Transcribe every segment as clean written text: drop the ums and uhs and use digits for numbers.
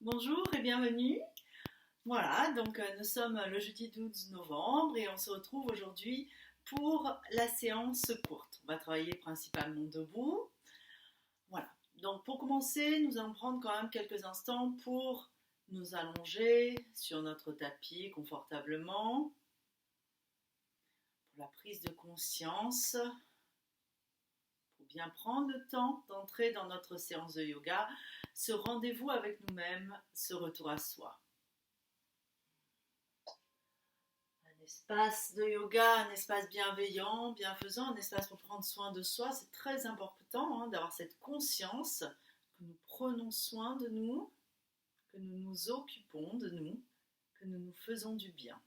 Bonjour et bienvenue. Voilà, donc nous sommes le jeudi 12 novembre et on se retrouve aujourd'hui pour la séance courte. On va travailler principalement debout. Voilà, donc pour commencer, nous allons prendre quand même quelques instants pour nous allonger sur notre tapis confortablement. Pour la prise de conscience, pour bien prendre le temps d'entrer dans notre séance de yoga, ce rendez-vous avec nous-mêmes, ce retour à soi. Un espace de yoga, un espace bienveillant, bienfaisant, un espace pour prendre soin de soi. C'est très important d'avoir cette conscience que nous prenons soin de nous, que nous nous occupons de nous, que nous nous faisons du bien.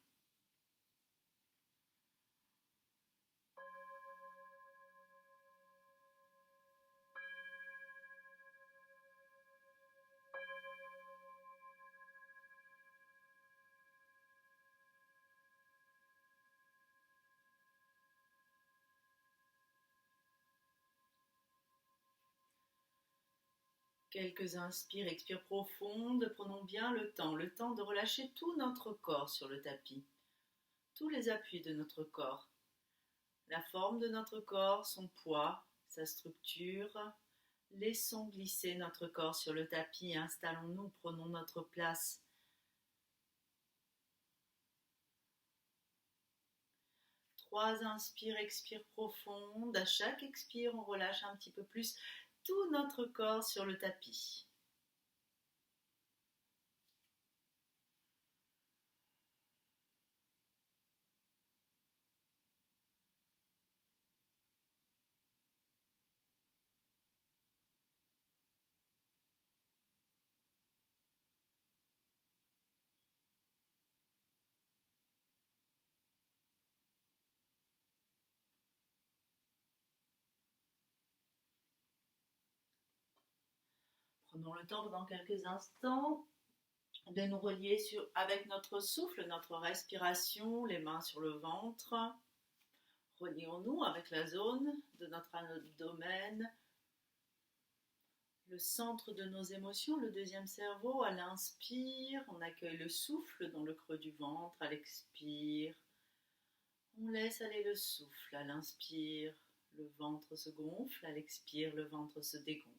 Quelques inspires, expires profondes, prenons bien le temps de relâcher tout notre corps sur le tapis, tous les appuis de notre corps, la forme de notre corps, son poids, sa structure. Laissons glisser notre corps sur le tapis et installons-nous, prenons notre place. Trois inspires, expires profondes. À chaque expire, on relâche un petit peu plus tout notre corps sur le tapis. Prenons le temps pendant quelques instants de nous relier avec notre souffle, notre respiration, les mains sur le ventre. Relions-nous avec la zone de notre abdomen, le centre de nos émotions, le deuxième cerveau. À l'inspire, on accueille le souffle dans le creux du ventre. À l'expire, on laisse aller le souffle. À l'inspire, le ventre se gonfle. À l'expire, le ventre se dégonfle.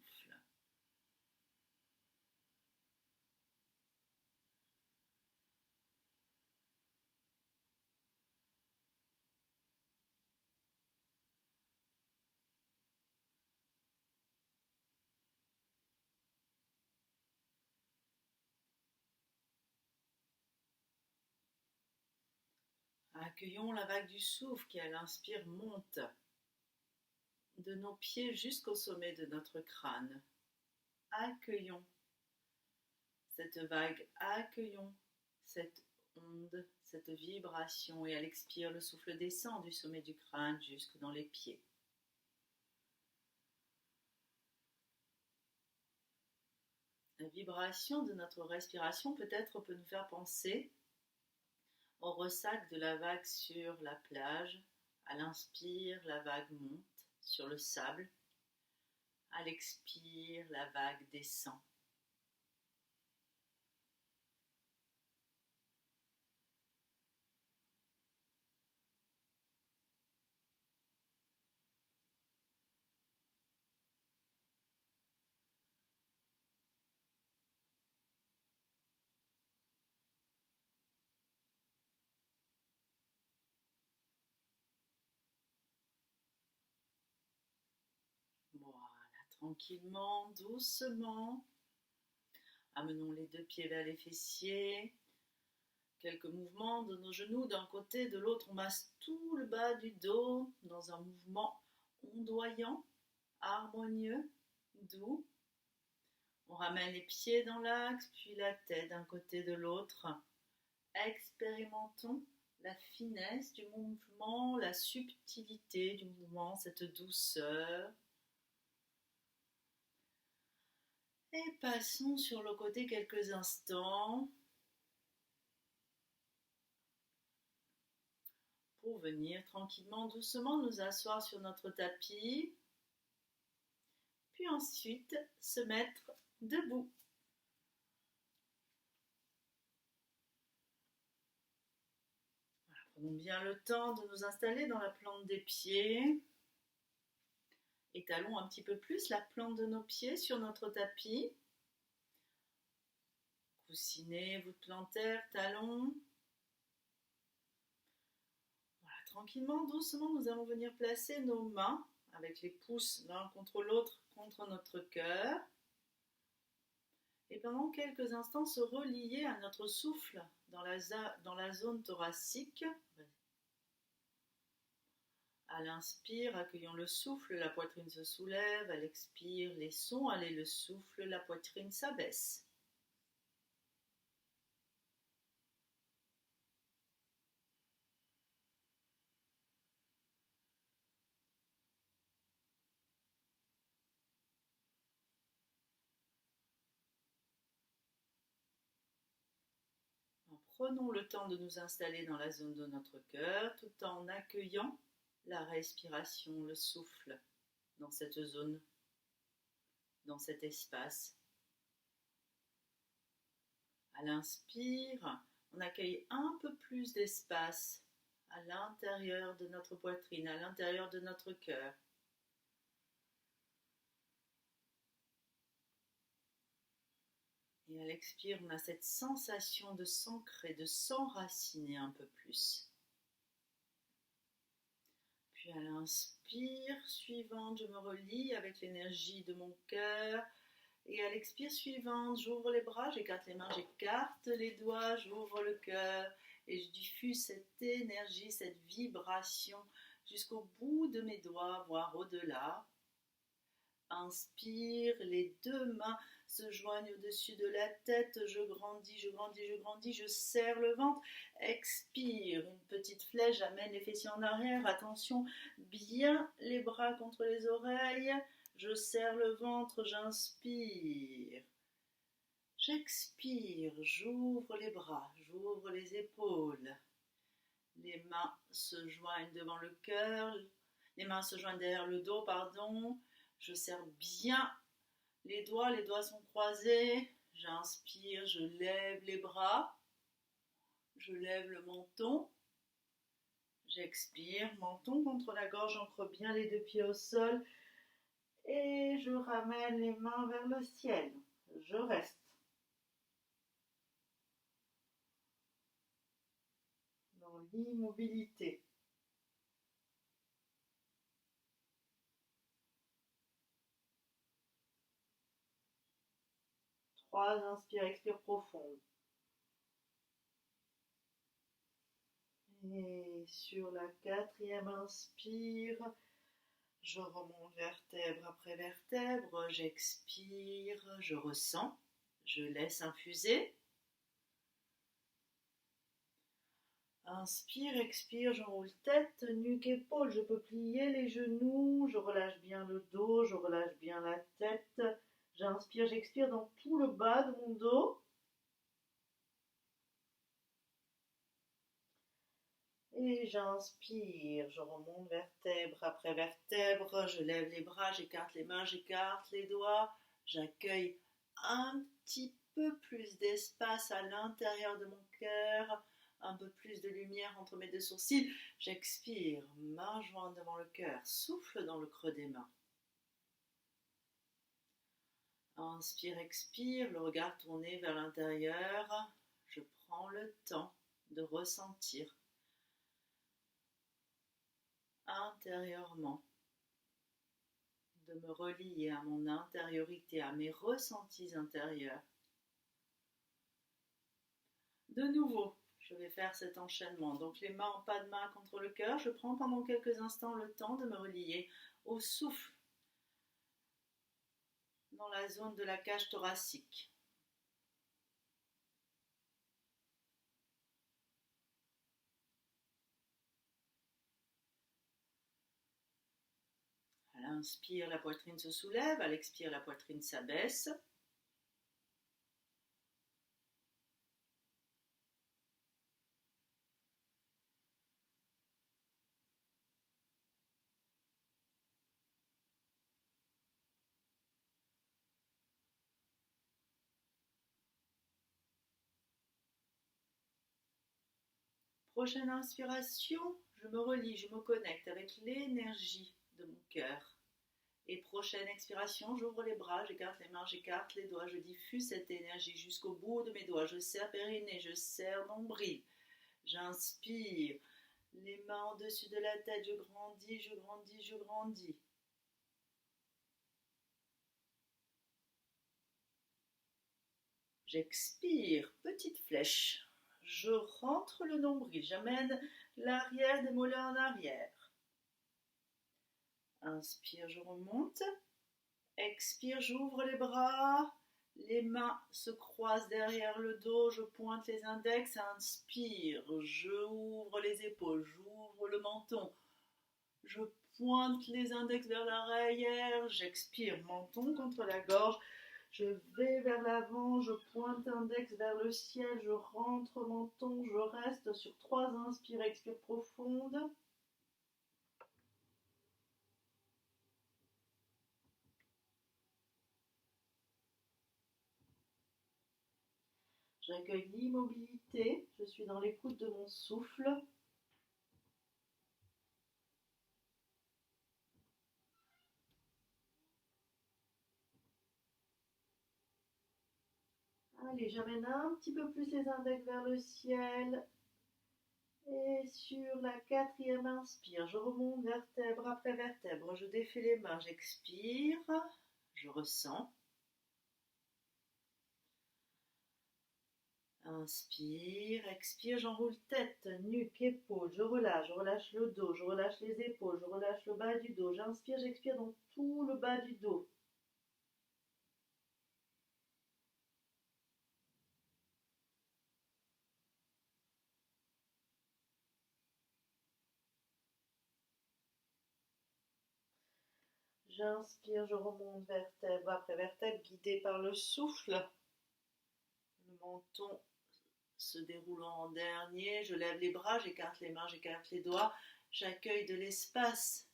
Accueillons la vague du souffle qui, à l'inspire, monte de nos pieds jusqu'au sommet de notre crâne. Accueillons cette vague, accueillons cette onde, cette vibration, et à l'expire, le souffle descend du sommet du crâne jusque dans les pieds. La vibration de notre respiration peut-être peut nous faire penser au ressac de la vague sur la plage. À l'inspire, la vague monte sur le sable. À l'expire, la vague descend. Voilà, tranquillement, doucement. Amenons les deux pieds vers les fessiers. Quelques mouvements de nos genoux d'un côté, de l'autre. On masse tout le bas du dos dans un mouvement ondoyant, harmonieux, doux. On ramène les pieds dans l'axe, puis la tête d'un côté, de l'autre. Expérimentons la finesse du mouvement, la subtilité du mouvement, cette douceur. Et passons sur le côté quelques instants pour venir tranquillement, doucement nous asseoir sur notre tapis, puis ensuite se mettre debout. Prenons bien le temps de nous installer dans la plante des pieds. Étalons un petit peu plus la plante de nos pieds sur notre tapis. Coussinez, voûte plantaire, talons. Voilà, tranquillement, doucement, nous allons venir placer nos mains avec les pouces l'un contre l'autre contre notre cœur. Et pendant quelques instants, se relier à notre souffle dans la zone thoracique. À l'inspire, accueillons le souffle, la poitrine se soulève. À l'expire, les sons, allez le souffle, la poitrine s'abaisse. Prenons le temps de nous installer dans la zone de notre cœur tout en accueillant la respiration, le souffle dans cette zone, dans cet espace. À l'inspire, on accueille un peu plus d'espace à l'intérieur de notre poitrine, à l'intérieur de notre cœur. Et à l'expire, on a cette sensation de s'ancrer, de s'enraciner un peu plus. Puis à l'inspire suivante, je me relie avec l'énergie de mon cœur. Et à l'expire suivante, j'ouvre les bras, j'écarte les mains, j'écarte les doigts, j'ouvre le cœur. Et je diffuse cette énergie, cette vibration jusqu'au bout de mes doigts, voire au-delà. Inspire, les deux mains se joignent au-dessus de la tête, je grandis, je grandis, je grandis, je serre le ventre. Expire, une petite flèche, j'amène les fessiers en arrière, attention, bien les bras contre les oreilles, je serre le ventre, j'inspire. J'expire, j'ouvre les bras, j'ouvre les épaules. Les mains se joignent devant le cœur, les mains se joignent derrière le dos, pardon. Je serre bien les doigts sont croisés. J'inspire, je lève les bras, je lève le menton. J'expire, menton contre la gorge, j'ancre bien les deux pieds au sol. Et je ramène les mains vers le ciel. Je reste. Dans l'immobilité. 3, inspire, expire profonde. Et sur la 4e inspire, je remonte vertèbre après vertèbre, j'expire, je ressens, je laisse infuser. Inspire, expire, j'enroule tête, nuque, épaule, je peux plier les genoux, je relâche bien le dos, je relâche bien la tête. J'inspire, j'expire dans tout le bas de mon dos. Et j'inspire, je remonte vertèbre après vertèbre, je lève les bras, j'écarte les mains, j'écarte les doigts, j'accueille un petit peu plus d'espace à l'intérieur de mon cœur, un peu plus de lumière entre mes deux sourcils. J'expire, main jointe devant le cœur, souffle dans le creux des mains. Inspire, expire, le regard tourné vers l'intérieur. Je prends le temps de ressentir intérieurement, de me relier à mon intériorité, à mes ressentis intérieurs. De nouveau, je vais faire cet enchaînement. Donc les mains en pas de main contre le cœur. Je prends pendant quelques instants le temps de me relier au souffle dans la zone de la cage thoracique. À l'inspire, la poitrine se soulève. À l'expire, la poitrine s'abaisse. Prochaine inspiration, je me relie, je me connecte avec l'énergie de mon cœur. Et prochaine expiration, j'ouvre les bras, j'écarte les mains, j'écarte les doigts, je diffuse cette énergie jusqu'au bout de mes doigts. Je serre périnée, je serre nombril. J'inspire, les mains au-dessus de la tête, je grandis, je grandis, je grandis. J'expire, petite flèche. Je rentre le nombril, j'amène l'arrière des mollets en arrière. Inspire, je remonte. Expire, j'ouvre les bras. Les mains se croisent derrière le dos, je pointe les index. Inspire, j'ouvre les épaules, j'ouvre le menton. Je pointe les index vers l'arrière. J'expire, menton contre la gorge. Je vais vers l'avant, je pointe index vers le ciel, je rentre menton, je reste sur 3 inspire, expire profonde. J'accueille l'immobilité, je suis dans l'écoute de mon souffle. Allez, j'amène un petit peu plus les index vers le ciel. Et sur la 4e inspire, je remonte vertèbre après vertèbre, je défais les mains, j'expire, je ressens. Inspire, expire, j'enroule tête, nuque, épaule, je relâche le dos, je relâche les épaules, je relâche le bas du dos. J'inspire, j'expire dans tout le bas du dos. J'inspire, je remonte vertèbre après vertèbre, guidée par le souffle. Le menton se déroulant en dernier, je lève les bras, j'écarte les mains, j'écarte les doigts. J'accueille de l'espace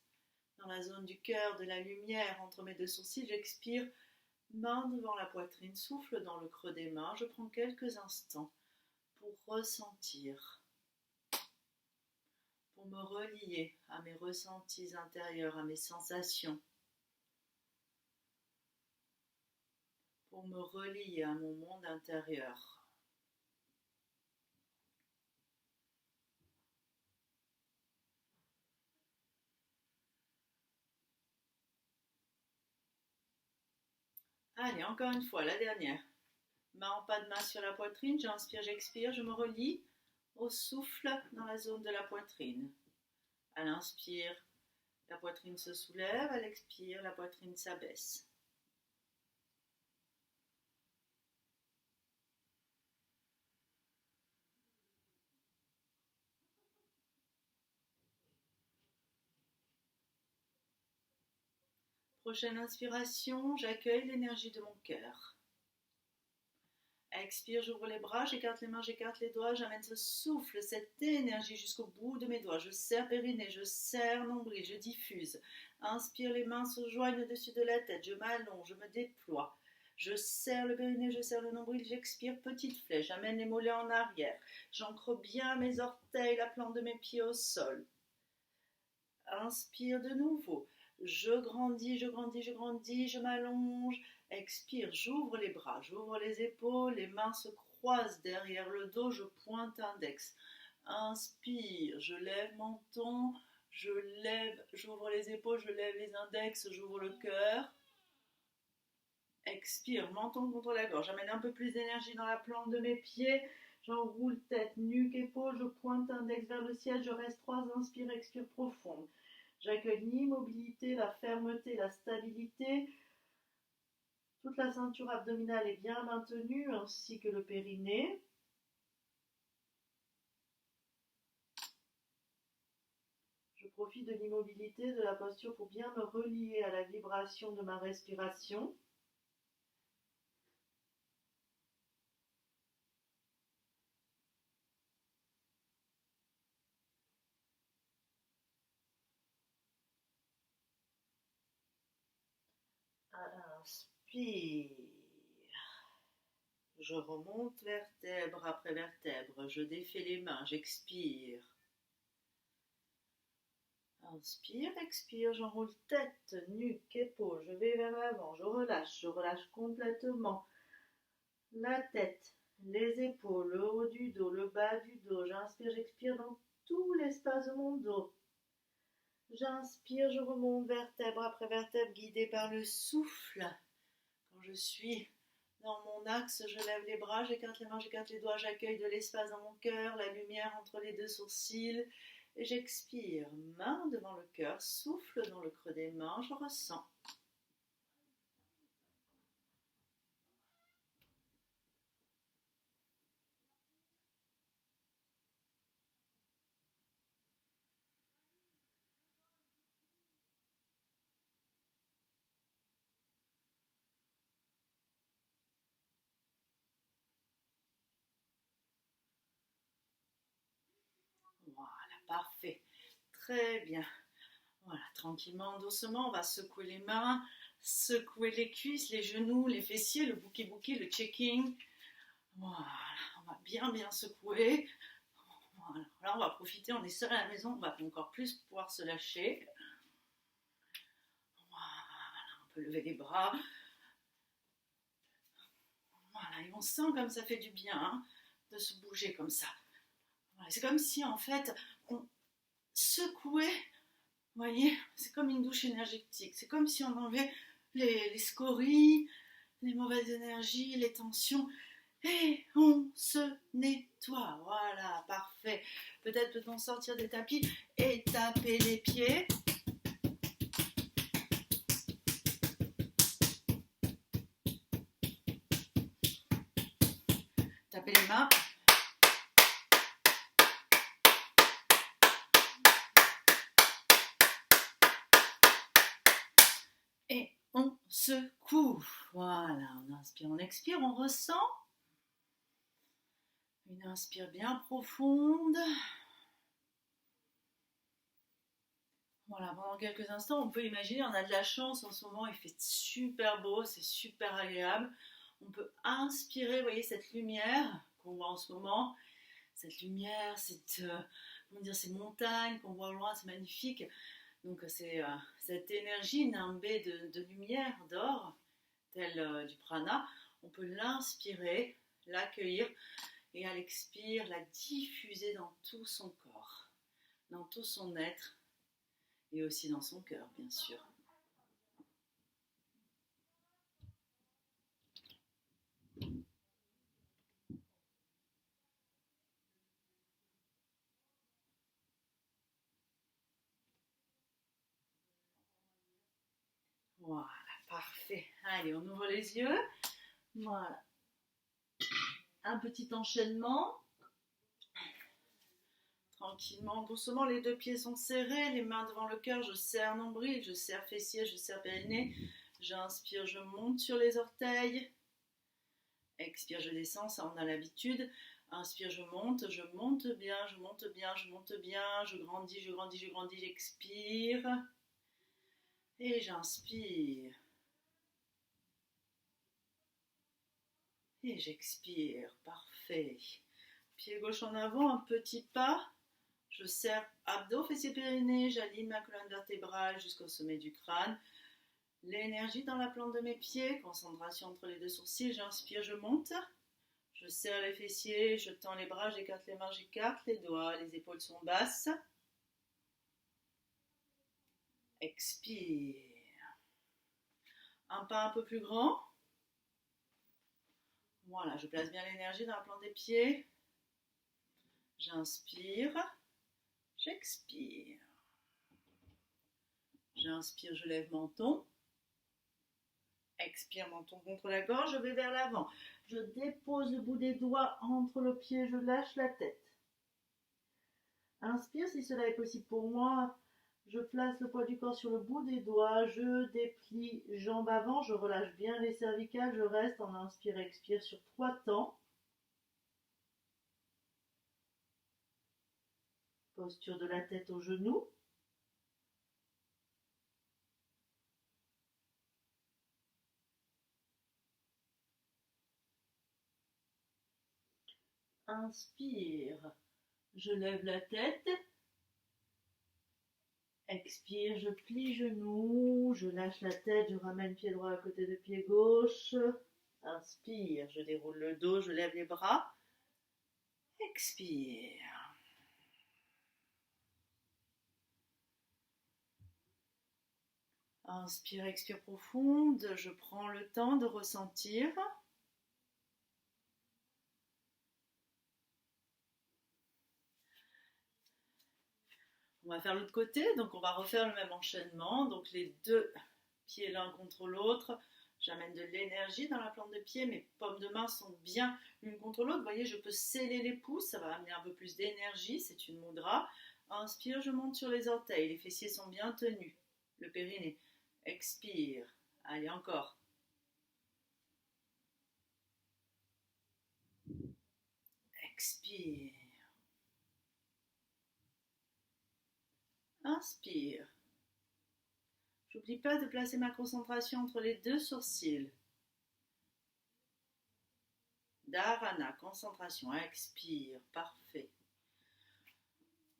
dans la zone du cœur, de la lumière entre mes 2 sourcils. J'expire, main devant la poitrine, souffle dans le creux des mains. Je prends quelques instants pour ressentir, pour me relier à mes ressentis intérieurs, à mes sensations, pour me relier à mon monde intérieur. Allez, encore une fois, la dernière. Main en pas de main sur la poitrine, j'inspire, j'expire, je me relie au souffle dans la zone de la poitrine. À l'inspire, la poitrine se soulève, à l'expire, la poitrine s'abaisse. Prochaine inspiration, j'accueille l'énergie de mon cœur. Expire, j'ouvre les bras, j'écarte les mains, j'écarte les doigts, j'amène ce souffle, cette énergie jusqu'au bout de mes doigts. Je serre périnée, je serre nombril, je diffuse. Inspire, les mains se joignent au-dessus de la tête, je m'allonge, je me déploie. Je serre le périnée, je serre le nombril, j'expire, petite flèche, j'amène les mollets en arrière. J'ancre bien mes orteils, la plante de mes pieds au sol. Inspire de nouveau. Je grandis, je grandis, je grandis, je m'allonge. Expire, j'ouvre les bras, j'ouvre les épaules, les mains se croisent derrière le dos, je pointe index. Inspire, je lève menton, j'ouvre les épaules, je lève les index, j'ouvre le cœur. Expire, menton contre la gorge, j'amène un peu plus d'énergie dans la plante de mes pieds. J'enroule tête, nuque, épaule, je pointe index vers le ciel, je reste 3 inspire, expire profonde. J'accueille l'immobilité, la fermeté, la stabilité. Toute la ceinture abdominale est bien maintenue, ainsi que le périnée. Je profite de l'immobilité de la posture pour bien me relier à la vibration de ma respiration. Inspire. Je remonte vertèbre après vertèbre. Je défais les mains, j'expire. Inspire, expire, j'enroule tête, nuque, épaule. Je vais vers l'avant, je relâche complètement. La tête, les épaules, le haut du dos, le bas du dos. J'inspire, j'expire dans tout l'espace de mon dos. J'inspire, je remonte vertèbre après vertèbre, guidée par le souffle. Quand je suis dans mon axe, je lève les bras, j'écarte les mains, j'écarte les doigts, j'accueille de l'espace dans mon cœur, la lumière entre les deux sourcils. Et j'expire, main devant le cœur, souffle dans le creux des mains, je ressens. Voilà, parfait. Très bien. Voilà, tranquillement, doucement, on va secouer les mains, secouer les cuisses, les genoux, les fessiers, le bookie-bookie, le checking. Voilà, on va bien secouer. Voilà, là on va profiter, on est seul à la maison, on va encore plus pouvoir se lâcher. Voilà, on peut lever les bras. Voilà, et on sent comme ça fait du bien hein, de se bouger comme ça. Voilà, c'est comme si en fait on secouait, vous voyez, c'est comme une douche énergétique. C'est comme si on enlevait les scories, les mauvaises énergies, les tensions. Et on se nettoie. Voilà, parfait. Peut-être peut-on sortir des tapis et taper les pieds. Taper les mains. Et on secoue. Voilà, on inspire, on expire, on ressent. Une inspire bien profonde. Voilà, pendant quelques instants, on peut imaginer, on a de la chance en ce moment, il fait super beau, c'est super agréable. On peut inspirer, vous voyez, cette lumière qu'on voit en ce moment, cette lumière, comment dire, ces montagnes qu'on voit au loin, c'est magnifique. Donc c'est cette énergie nimbée de lumière, d'or, telle du prana, on peut l'inspirer, l'accueillir et à l'expire, la diffuser dans tout son corps, dans tout son être et aussi dans son cœur, bien sûr. Voilà, parfait. Allez, on ouvre les yeux. Voilà. Un petit enchaînement. Tranquillement, doucement, les deux pieds sont serrés, les mains devant le cœur, je serre nombril, je serre fessier, je serre périnée. J'inspire, je monte sur les orteils. Expire, je descends, ça on a l'habitude. Inspire, je monte bien, je monte bien, je monte bien, je grandis, je grandis, je grandis, j'expire. Et j'inspire. Et j'expire, parfait. Pied gauche en avant, un petit pas. Je serre abdos, fessiers, périnée, j'aligne ma colonne vertébrale jusqu'au sommet du crâne. L'énergie dans la plante de mes pieds, concentration entre les deux sourcils, j'inspire, je monte. Je serre les fessiers, je tends les bras, j'écarte les mains, j'écarte les doigts, les épaules sont basses. Expire. Un pas un peu plus grand. Voilà, je place bien l'énergie dans la plante des pieds. J'inspire. J'expire. J'inspire, je lève menton. Expire, menton contre la gorge, je vais vers l'avant. Je dépose le bout des doigts entre le pied, je lâche la tête. Inspire, si cela est possible pour moi. Je place le poids du corps sur le bout des doigts, je déplie jambes avant, je relâche bien les cervicales, je reste en inspire, expire sur 3 temps. Posture de la tête aux genoux. Inspire, je lève la tête. Expire, je plie genoux, je lâche la tête, je ramène pied droit à côté de pied gauche. Inspire, je déroule le dos, je lève les bras. Expire. Inspire, expire profonde, je prends le temps de ressentir. On va faire l'autre côté, donc on va refaire le même enchaînement. Donc les deux pieds l'un contre l'autre. J'amène de l'énergie dans la plante de pied, mes paumes de main sont bien l'une contre l'autre. Vous voyez, je peux sceller les pouces, ça va amener un peu plus d'énergie, c'est une mudra. Inspire, je monte sur les orteils, les fessiers sont bien tenus. Le périnée. Expire. Allez, encore. Expire. Inspire. J'oublie pas de placer ma concentration entre les deux sourcils. Dharana, concentration, expire, parfait.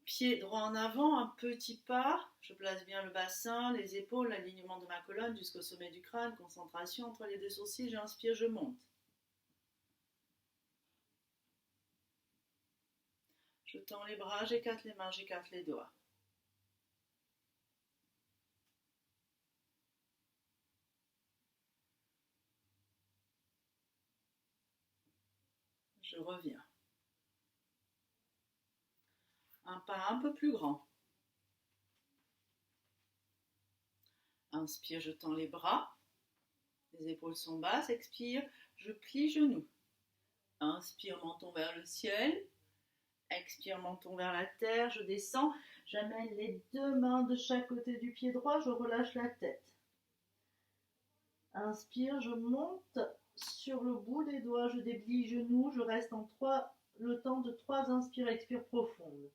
Pied droit en avant, un petit pas. Je place bien le bassin, les épaules, l'alignement de ma colonne jusqu'au sommet du crâne. Concentration entre les deux sourcils, j'inspire, je monte. Je tends les bras, j'écarte les mains, j'écarte les doigts. Je reviens. Un pas un peu plus grand. Inspire, je tends les bras. Les épaules sont basses. Expire, je plie genoux. Inspire, menton vers le ciel. Expire, menton vers la terre. Je descends. J'amène les deux mains de chaque côté du pied droit. Je relâche la tête. Inspire, je monte sur le bout des doigts. Je déplie genoux. Je reste le temps de 3 inspires, expire profonde.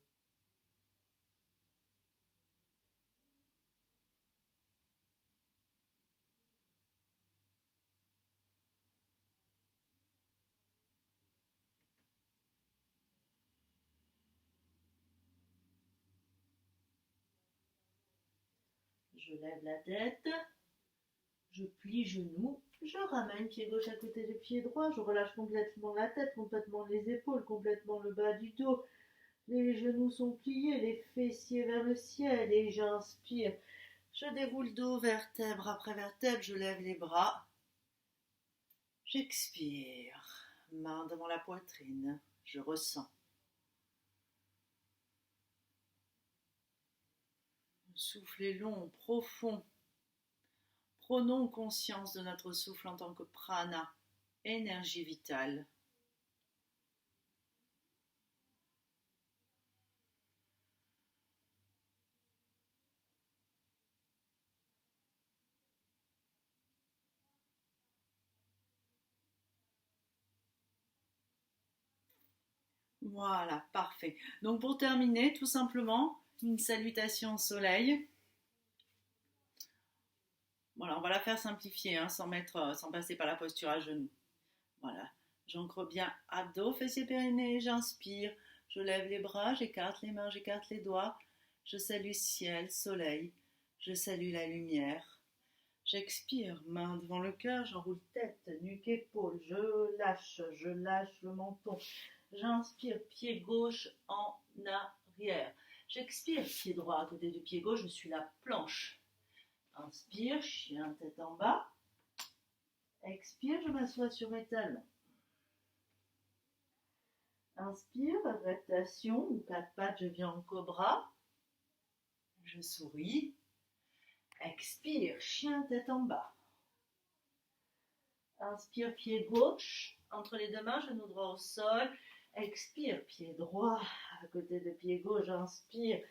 Je lève la tête, je plie genoux, je ramène pied gauche à côté de pied droit, je relâche complètement la tête, complètement les épaules, complètement le bas du dos. Les genoux sont pliés, les fessiers vers le ciel et j'inspire. Je déroule dos, vertèbre après vertèbre, je lève les bras. J'expire, main devant la poitrine, je ressens. Le souffle est long, profond. Prenons conscience de notre souffle en tant que prana, énergie vitale. Voilà, parfait. Donc pour terminer, tout simplement, une salutation au soleil. Voilà, on va la faire simplifier, hein, sans passer par la posture à genoux. Voilà, j'ancre bien abdos, fessiers, périnée, j'inspire, je lève les bras, j'écarte les mains, j'écarte les doigts, je salue ciel, soleil, je salue la lumière. J'expire, main devant le cœur, j'enroule tête, nuque, épaule, je lâche le menton. J'inspire, pied gauche en arrière. J'expire, pied droit à côté du pied gauche, je suis la planche. Inspire, chien tête en bas. Expire, je m'assois sur mes talons. Inspire, adaptation ou 4 pattes, je viens en cobra. Je souris. Expire, chien tête en bas. Inspire, pied gauche, entre les deux mains, genou droit au sol. Expire, pied droit à côté de pied gauche, inspire.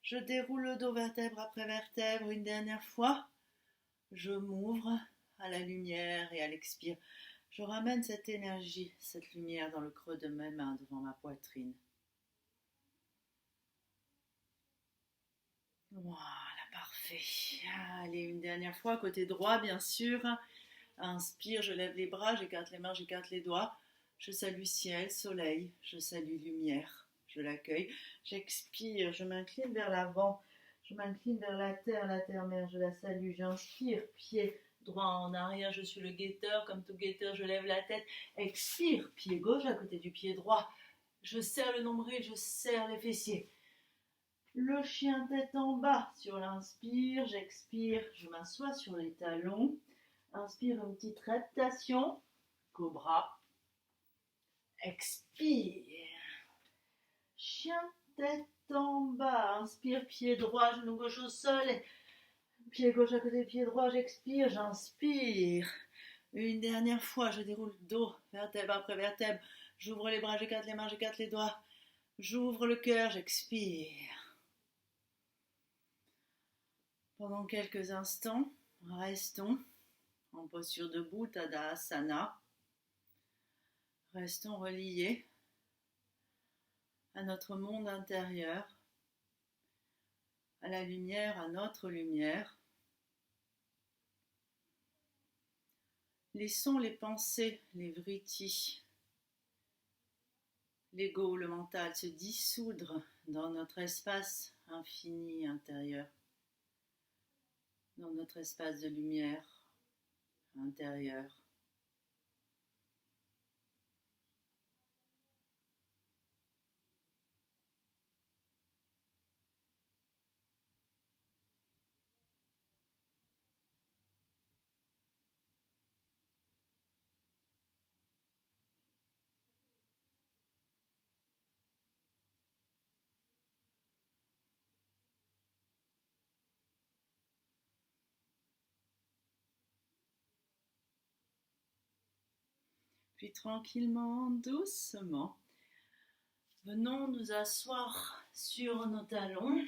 Je déroule le dos vertèbre après vertèbre une dernière fois. Je m'ouvre à la lumière et à l'expire. Je ramène cette énergie, cette lumière dans le creux de mes mains devant ma poitrine. Voilà, parfait. Allez, une dernière fois, côté droit, bien sûr. Inspire, je lève les bras, j'écarte les mains, j'écarte les doigts. Je salue ciel, soleil, je salue lumière, je l'accueille. J'expire, je m'incline vers l'avant, je m'incline vers la terre mère, je la salue. J'inspire, pied droit en arrière, je suis le guetteur, comme tout guetteur, je lève la tête. Expire, pied gauche à côté du pied droit. Je serre le nombril, je serre les fessiers. Le chien tête en bas sur l'inspire, j'expire, je m'assois sur les talons. Inspire, une petite reptation, cobra. Expire. Chien tête en bas, inspire, pied droit, genou gauche au sol. Pied gauche à côté, pied droit, j'expire, j'inspire. Une dernière fois, je déroule le dos, vertèbre après vertèbre. J'ouvre les bras, j'écarte les mains, j'écarte les doigts. J'ouvre le cœur, j'expire. Pendant quelques instants, restons en posture debout, Tadasana. Restons reliés à notre monde intérieur, à la lumière, à notre lumière. Laissons les pensées, les vrittis, l'ego, le mental se dissoudre dans notre espace infini intérieur, dans notre espace de lumière intérieur. Puis tranquillement, doucement, venons nous asseoir sur nos talons.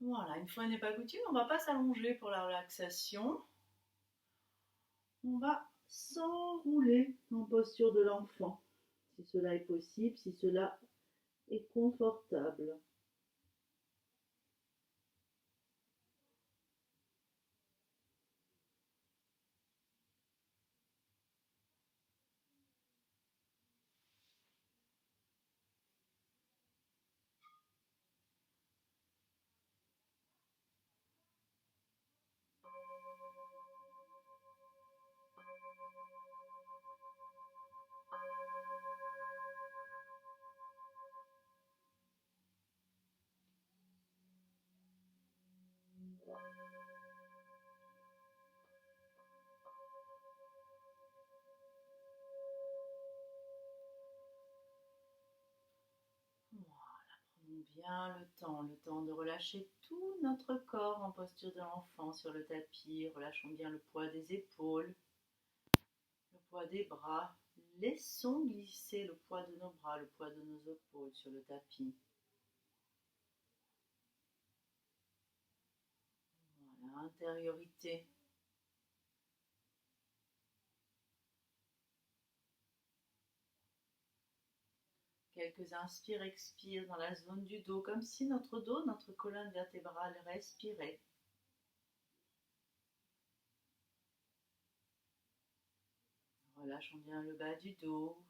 Voilà, une fois n'est pas coutume, on ne va pas s'allonger pour la relaxation. On va s'enrouler en posture de l'enfant, si cela est possible, si cela est confortable. Bien le temps de relâcher tout notre corps en posture de l'enfant sur le tapis. Relâchons bien le poids des épaules, le poids des bras. Laissons glisser le poids de nos bras, le poids de nos épaules sur le tapis. Voilà, intériorité. Quelques inspires, expires dans la zone du dos, comme si notre dos, notre colonne vertébrale respirait. Relâchons bien le bas du dos,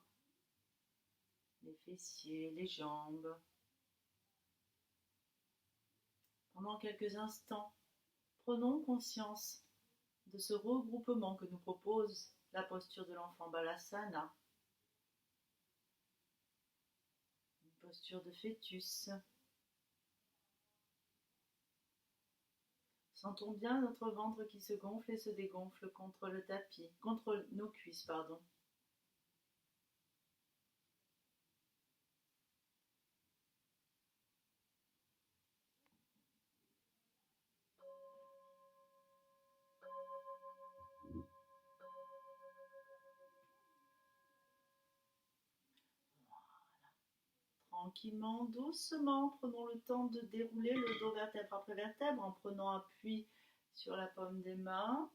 les fessiers, les jambes. Pendant quelques instants, prenons conscience de ce regroupement que nous propose la posture de l'enfant Balasana. Une posture de fœtus. Sentons bien notre ventre qui se gonfle et se dégonfle contre le tapis, contre nos cuisses, pardon. Tranquillement, doucement, prenons le temps de dérouler le dos vertèbre après vertèbre en prenant appui sur la paume des mains.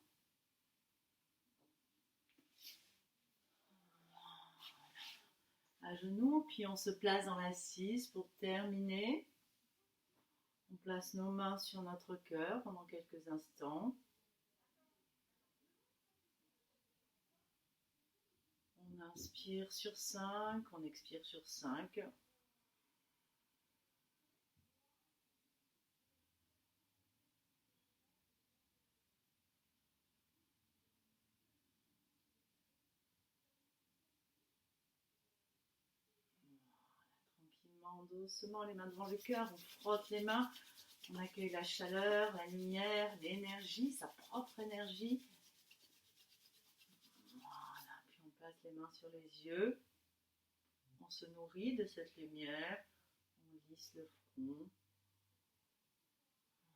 À genoux, puis on se place dans l'assise pour terminer. On place nos mains sur notre cœur pendant quelques instants. inspire sur 5, on expire sur 5. Tranquillement, doucement, les mains devant le cœur, on frotte les mains, on accueille la chaleur, la lumière, l'énergie, sa propre énergie. Voilà, puis on passe les mains sur les yeux, on se nourrit de cette lumière, on lisse le front,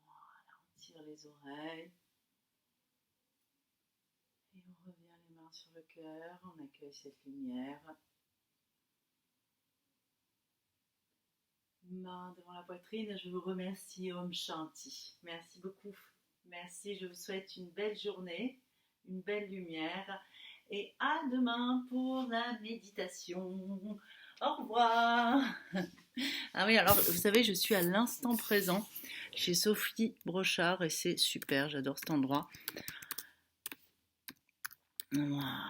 voilà, on tire les oreilles, et on revient les mains sur le cœur, on accueille cette lumière. Main devant la poitrine, je vous remercie, Om Shanti. Merci beaucoup. Merci, je vous souhaite une belle journée, une belle lumière. Et à demain pour la méditation. Au revoir. Ah oui, alors vous savez, je suis à l'instant présent chez Sophie Brochard et c'est super, j'adore cet endroit. Voilà.